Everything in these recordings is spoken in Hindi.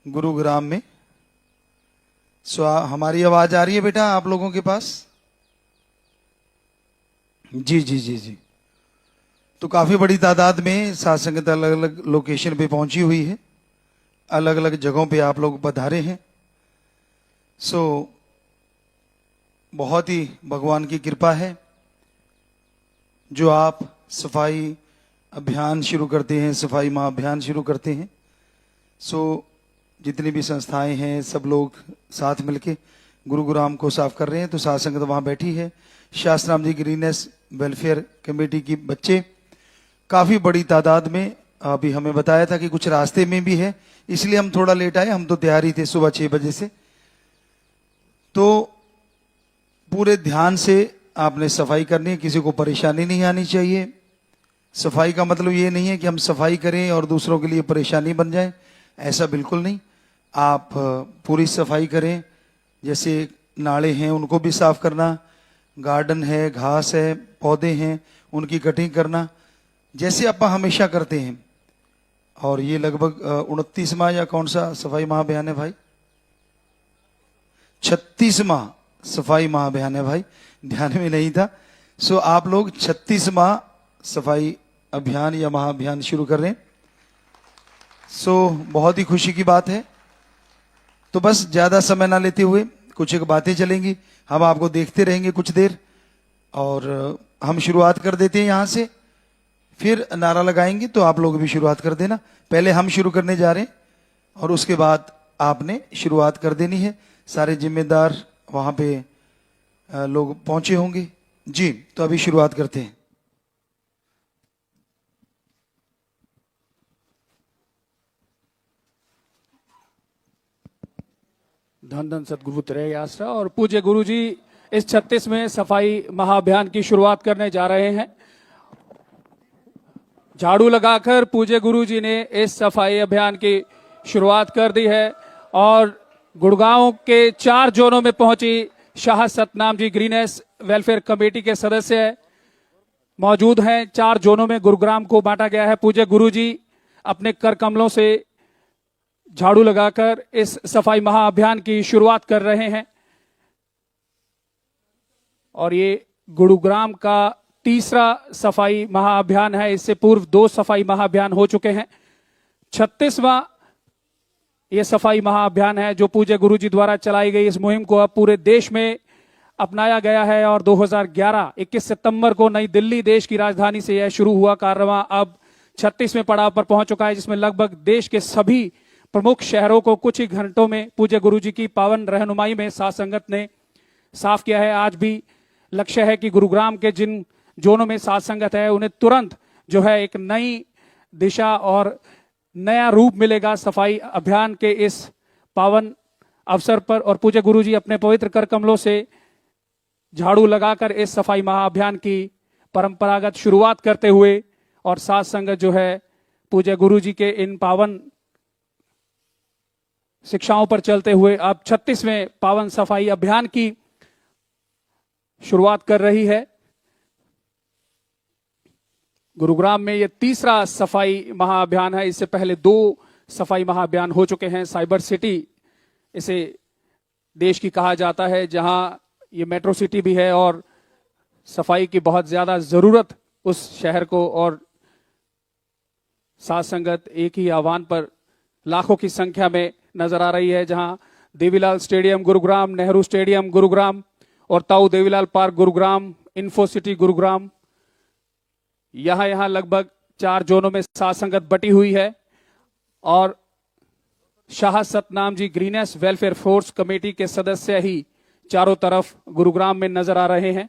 गुरुग्राम में। हमारी आवाज आ रही है बेटा आप लोगों के पास? जी जी जी जी। तो काफी बड़ी तादाद में साथ संगत अलग अलग लोकेशन पे पहुंची हुई है, अलग अलग जगहों पे आप लोग पधारे हैं। बहुत ही भगवान की कृपा है जो आप सफाई अभियान शुरू करते हैं, सफाई महाअभियान शुरू करते हैं। जितनी भी संस्थाएं हैं सब लोग साथ मिलके गुरुग्राम को साफ कर रहे हैं। तो साथ संगत वहां बैठी है। शास्त्राम जी ग्रीनेस वेलफेयर कमेटी की बच्चे काफी बड़ी तादाद में, अभी हमें बताया था कि कुछ रास्ते में भी है, इसलिए हम थोड़ा लेट आए। हम तो तैयार ही थे सुबह 6 बजे से। तो पूरे ध्यान से आपने सफाई करनी है, किसी को परेशानी नहीं आनी चाहिए। सफाई का मतलब ये नहीं है कि हम सफाई करें और दूसरों के लिए परेशानी बन जाए, ऐसा बिल्कुल नहीं। आप पूरी सफाई करें, जैसे नाले हैं उनको भी साफ करना, गार्डन है, घास है, पौधे हैं, उनकी कटिंग करना, जैसे आप हमेशा करते हैं। और ये लगभग 29वां या कौन सा सफाई महाअभियान है भाई? 36वां सफाई महाअभियान है भाई, ध्यान में नहीं था। आप लोग 36वां सफाई अभियान या महाअभियान शुरू कर रहे हैं। बहुत ही खुशी की बात है। तो बस ज्यादा समय ना लेते हुए कुछ एक बातें चलेंगी, हम आपको देखते रहेंगे कुछ देर, और हम शुरुआत कर देते हैं यहां से, फिर नारा लगाएंगे तो आप लोग भी शुरुआत कर देना। पहले हम शुरू करने जा रहे हैं और उसके बाद आपने शुरुआत कर देनी है। सारे जिम्मेदार वहां पे लोग पहुंचे होंगे जी। तो अभी शुरुआत करते हैं। धन धन सदगुरु तेरे आसरा। और पूज्य गुरु जी इस 36वें सफाई महाअभियान की शुरुआत करने जा रहे हैं। झाड़ू लगाकर पूज्य गुरु जी ने इस सफाई अभियान की शुरुआत कर दी है। और गुड़गांव के 4 जोनों में पहुंची Shah Satnam ji greenish welfare committee के सदस्य मौजूद हैं। 4 जोनों में गुरुग्राम को बांटा गया है। पूज्य गुरु जी अपने कर कमलों से झाड़ू लगाकर इस सफाई महाअभियान की शुरुआत कर रहे हैं। और ये गुरुग्राम का तीसरा सफाई महाअभियान है। इससे पूर्व 2 सफाई महाअभियान हो चुके हैं। 36वां ये सफाई महाअभियान है जो पूज्य गुरु जी द्वारा चलाई गई इस मुहिम को अब पूरे देश में अपनाया गया है। और 2011 21 सितंबर को नई दिल्ली देश की राजधानी से यह शुरू हुआ कारवां अब 36वें पड़ाव पर पहुंच चुका है, जिसमें लगभग देश के सभी प्रमुख शहरों को कुछ ही घंटों में पूज्य गुरु जी की पावन रहनुमाई में साथ संगत ने साफ किया है। आज भी लक्ष्य है कि गुरुग्राम के जिन जोनों में साथ संगत है उन्हें तुरंत जो है एक नई दिशा और नया रूप मिलेगा सफाई अभियान के इस पावन अवसर पर। और पूज्य गुरु जी अपने पवित्र कर कमलों से झाड़ू लगाकर इस सफाई महाअभियान की परंपरागत शुरुआत करते हुए और साथ संगत जो है पूज्य गुरु जी के इन पावन शिक्षाओं पर चलते हुए अब 36वें पावन सफाई अभियान की शुरुआत कर रही है। गुरुग्राम में यह तीसरा सफाई महाअभियान है। इससे पहले 2 सफाई महाअभियान हो चुके हैं। साइबर सिटी इसे देश की कहा जाता है, जहां ये मेट्रो सिटी भी है और सफाई की बहुत ज्यादा जरूरत उस शहर को। और साथ संगत एक ही आह्वान पर लाखों की संख्या में नजर आ रही है, जहां देवीलाल स्टेडियम गुरुग्राम, नेहरू स्टेडियम गुरुग्राम और ताऊ Devilal park Gurugram, info city Gurugram, यहां लगभग 4 जोनों में साथ संगत बटी हुई है। और Shah Satnam ji greenish welfare force committee के सदस्य ही चारों तरफ गुरुग्राम में नजर आ रहे हैं।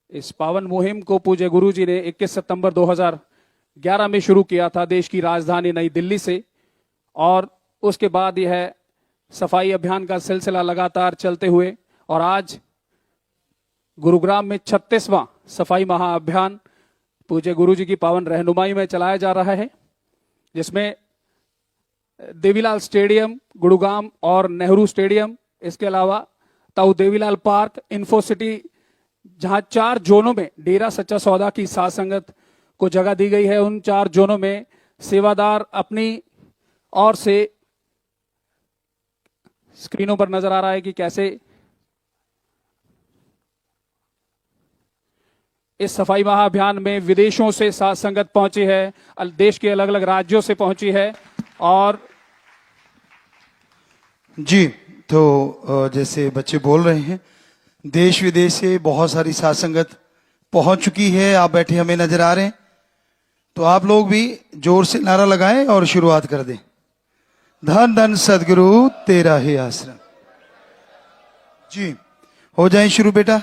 इस पावन मुहिम को पूज्य गुरु जी ने 21 सितंबर 2011 में शुरू किया था देश की राजधानी नई दिल्ली से। और उसके बाद यह सफाई अभियान का सिलसिला लगातार चलते हुए और आज गुरुग्राम में 36वां सफाई महाअभियान पूज्य गुरु जी की पावन रहनुमाई में चलाया जा रहा है, जिसमें देवीलाल स्टेडियम गुरुग्राम और नेहरू स्टेडियम, इसके अलावा ताऊ देवीलाल पार्क, इन्फो सिटी, जहां 4 जोनों में डेरा सच्चा सौदा की साथ संगत को जगह दी गई है। उन 4 जोनों में सेवादार अपनी ओर से, स्क्रीनों पर नजर आ रहा है कि कैसे इस सफाई महाअभियान में विदेशों से साथ संगत पहुंची है, देश के अलग अलग राज्यों से पहुंची है। और जी, तो जैसे बच्चे बोल रहे हैं, देश विदेश से बहुत सारी साथ संगत पहुंच चुकी है। आप बैठे हमें नजर आ रहे हैं, तो आप लोग भी जोर से नारा लगाएं और शुरुआत कर दें। धन धन सदगुरु तेरा ही आश्रम। जी, हो जाए शुरू बेटा।